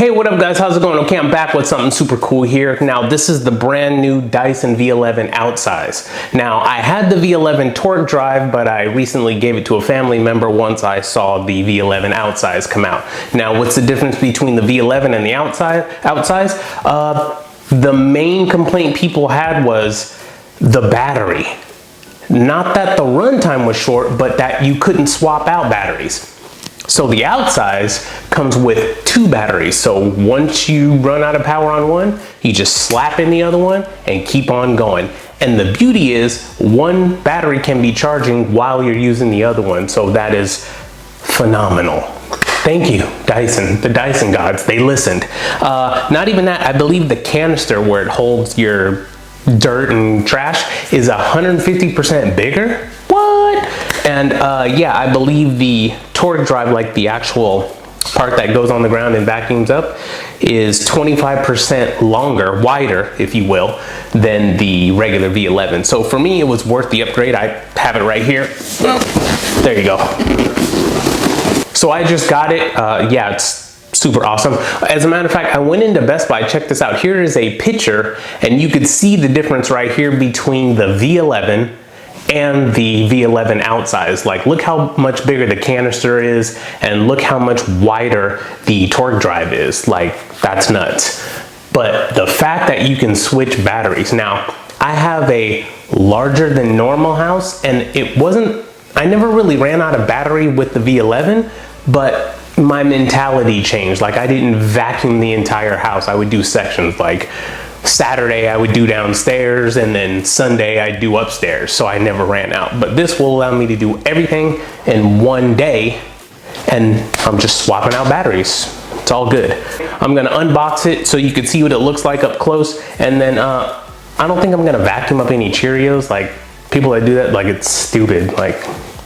Hey, what up guys, how's it going? Okay, I'm back with something super cool here. Now, this is the brand new Dyson V11 Outsize. Now, I had the V11 torque drive, but I recently gave it to a family member once I saw the V11 Outsize come out. Now, what's the difference between the V11 and the Outsize? The main complaint people had was the battery. Not that the runtime was short, but that you couldn't swap out batteries. So the Outsize comes with two batteries. So once you run out of power on one, you just slap in the other one and keep on going. And the beauty is one battery can be charging while you're using the other one. So that is phenomenal. Thank you, Dyson, the Dyson gods, they listened. Not even that, I believe the canister where it holds your dirt and trash is 150% bigger. What? And yeah, I believe the torque drive, like the actual part that goes on the ground and vacuums up, is 25% longer, wider, if you will, than the regular V11. So for me, it was worth the upgrade. I have it right here. There you go. So I just got it. Yeah, it's super awesome. As a matter of fact, I went into Best Buy. Check this out. Here is a picture, and you could see the difference right here between the V11 and the V11 Outsize. Like, look how much bigger the canister is, and look how much wider the torque drive is. Like, that's nuts. But the fact that you can switch batteries. Now, I have a larger than normal house, and I never really ran out of battery with the V11, but my mentality changed. Like, I didn't vacuum the entire house. I would do sections. Like, Saturday I would do downstairs, and then Sunday I'd do upstairs, so I never ran out. But this will allow me to do everything in one day, and I'm just swapping out batteries. It's all good. I'm gonna unbox it so you can see what it looks like up close, and then I don't think I'm gonna vacuum up any Cheerios. Like, people that do that, like, it's stupid. Like,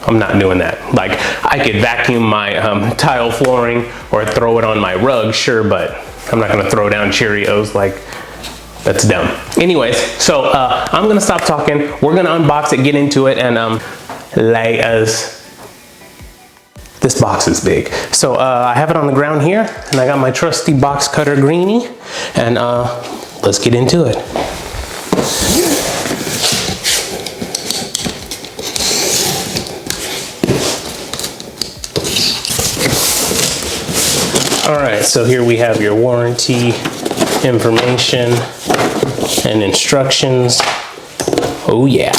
I'm not doing that. Like, I could vacuum my tile flooring or throw it on my rug, sure, but I'm not gonna throw down Cheerios. Like, that's dumb. Anyways, so I'm gonna stop talking. We're gonna unbox it, get into it, and this box is big. So I have it on the ground here, and I got my trusty box cutter greenie, and let's get into it. All right, so here we have your warranty information and instructions. Oh yeah.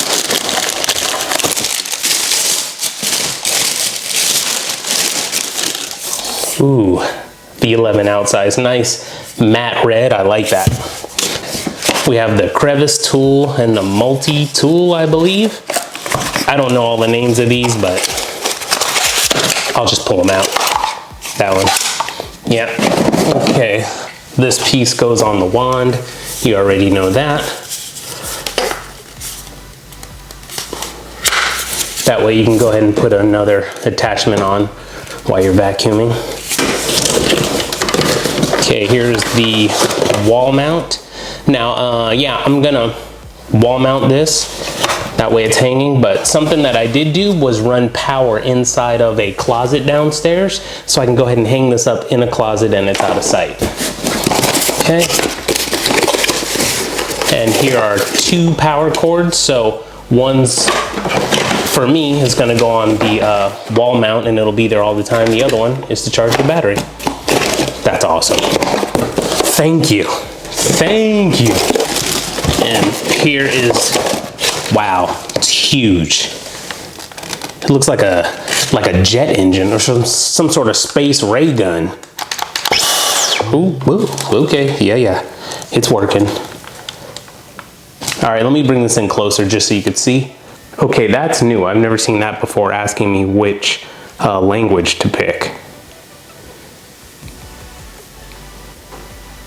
Ooh, V11 Outsize, nice matte red, I like that. We have the Crevice Tool and the Multi-Tool, I believe. I don't know all the names of these, but I'll just pull them out. That one. Yeah, okay. This piece goes on the wand. You already know that. That way you can go ahead and put another attachment on while you're vacuuming. Okay, here's the wall mount. Now, yeah, I'm gonna wall mount this. That way it's hanging, but something that I did do was run power inside of a closet downstairs, so I can go ahead and hang this up in a closet and it's out of sight. Okay. And here are two power cords. So one's, for me, is gonna go on the wall mount and it'll be there all the time. The other one is to charge the battery. That's awesome. Thank you. Thank you. And here is, wow, it's huge. It looks like a jet engine or some sort of space ray gun. Ooh, okay, yeah, it's working. All right, let me bring this in closer just so you could see. Okay, that's new. I've never seen that before, asking me which language to pick.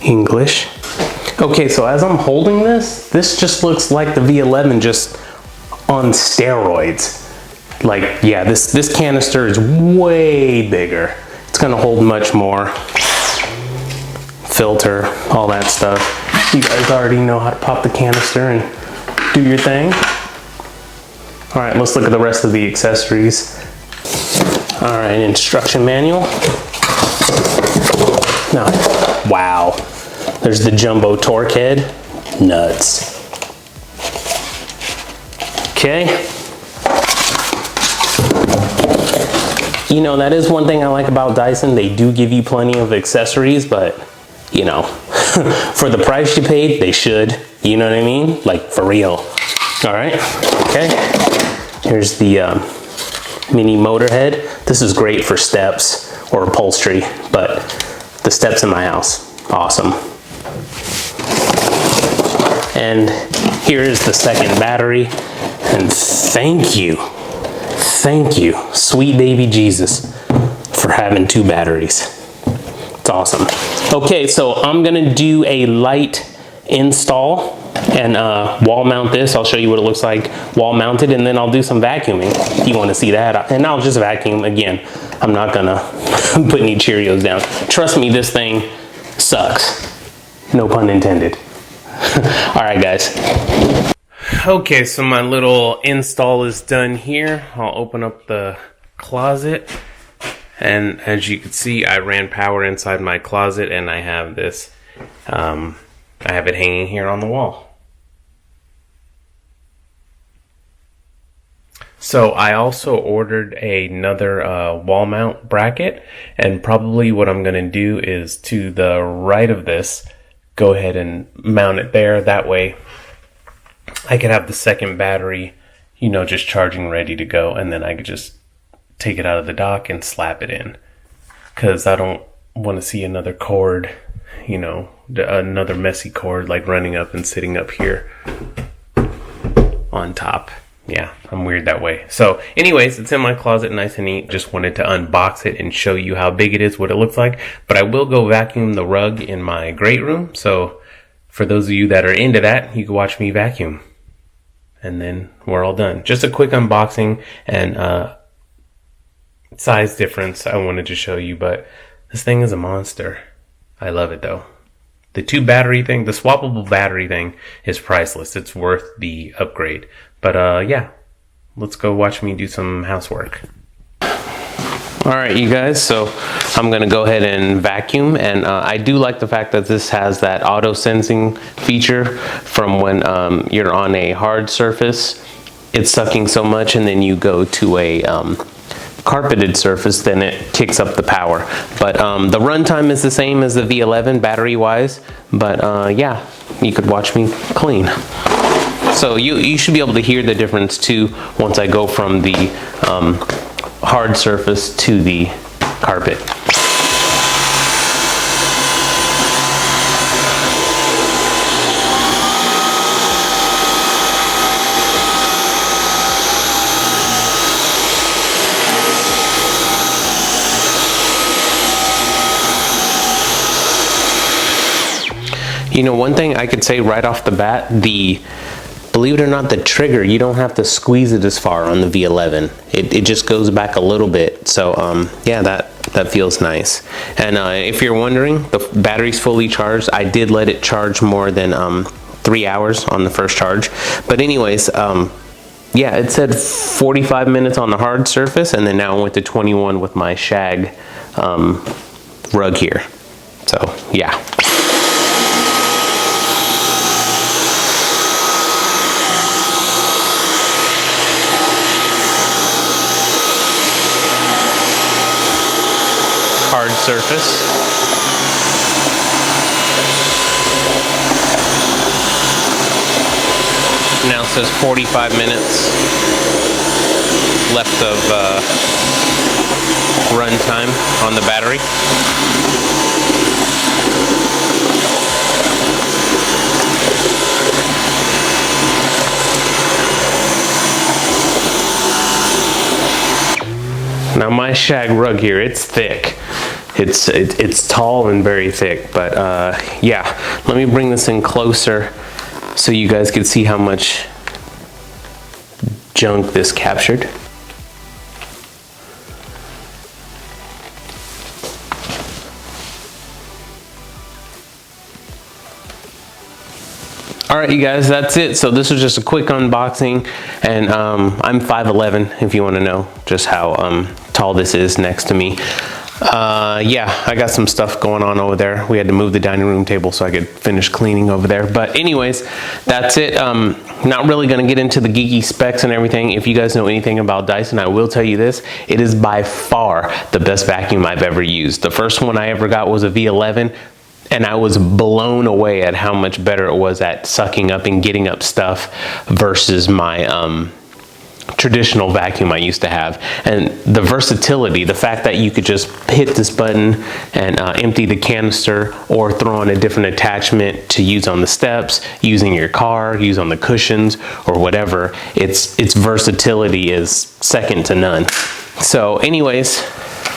English. Okay, so as I'm holding this just looks like the V11 just on steroids. Like, yeah, this canister is way bigger. It's gonna hold much more. Filter, all that stuff. You guys already know how to pop the canister and do your thing. All right, let's look at the rest of the accessories. All right, instruction manual. Now, Wow. There's the jumbo torque head. Nuts. Okay. You know, that is one thing I like about Dyson. They do give you plenty of accessories, but you know, for the price you paid, they should. You know what I mean? Like, for real. All right. Okay. Here's the mini Motorhead. This is great for steps or upholstery, but the steps in my house, awesome. And here is the second battery. And thank you, sweet baby Jesus, for having 2 batteries. It's awesome. Okay, so I'm gonna do a light install and wall mount this. I'll show you what it looks like wall mounted, and then I'll do some vacuuming if you want to see that. And I'll just vacuum again. I'm not gonna put any Cheerios down. Trust me, this thing sucks. No pun intended. All right, guys. Okay, so my little install is done here. I'll open up the closet, and as you can see, I ran power inside my closet, and I have this. I have it hanging here on the wall. So I also ordered another wall mount bracket, and probably what I'm going to do is to the right of this, go ahead and mount it there. That way I could have the second battery, you know, just charging ready to go, and then I could just take it out of the dock and slap it in, because I don't want to see another cord, you know, another messy cord like running up and sitting up here on top. Yeah, I'm weird that way. So anyways, it's in my closet, nice and neat. Just wanted to unbox it and show you how big it is, what it looks like. But I will go vacuum the rug in my great room. So for those of you that are into that, you can watch me vacuum. And then we're all done. Just a quick unboxing and size difference I wanted to show you. But this thing is a monster. I love it though. The 2 battery thing, the swappable battery thing is priceless. It's worth the upgrade. But yeah, let's go watch me do some housework. All right, you guys, so I'm gonna go ahead and vacuum, and I do like the fact that this has that auto sensing feature from when you're on a hard surface, it's sucking so much, and then you go to a carpeted surface, then it kicks up the power. But the runtime is the same as the V11 battery wise, but yeah, you could watch me clean. So you should be able to hear the difference too once I go from the hard surface to the carpet. You know, one thing I could say right off the bat, believe it or not, the trigger, you don't have to squeeze it as far on the V11. It just goes back a little bit. So yeah, that feels nice. And if you're wondering, the battery's fully charged. I did let it charge more than 3 hours on the first charge. But anyways, yeah, it said 45 minutes on the hard surface, and then now I went to 21 with my shag rug here. So yeah. Hard surface. Now it says 45 minutes left of run time on the battery. Now my shag rug here, it's thick. It's tall and very thick, but yeah, let me bring this in closer so you guys can see how much junk this captured. Alright you guys, that's it. So this was just a quick unboxing, and I'm 5'11", if you want to know just how tall this is next to me. Yeah, I got some stuff going on over there. We had to move the dining room table so I could finish cleaning over there. But anyways, that's it. Not really going to get into the geeky specs and everything. If you guys know anything about Dyson, I will tell you this. It is by far the best vacuum I've ever used. The first one I ever got was a V11. And I was blown away at how much better it was at sucking up and getting up stuff versus my traditional vacuum I used to have. And the versatility, the fact that you could just hit this button and empty the canister, or throw on a different attachment to use on the steps, use in your car, use on the cushions or whatever. Its versatility is second to none. So anyways,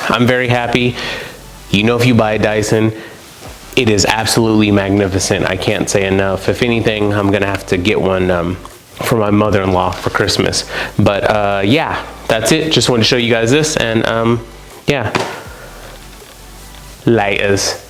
I'm very happy. You know, if you buy a Dyson, it is absolutely magnificent. I can't say enough. If anything, I'm gonna have to get one for my mother-in-law for Christmas. But yeah, that's it. Just wanted to show you guys this, and yeah, laters.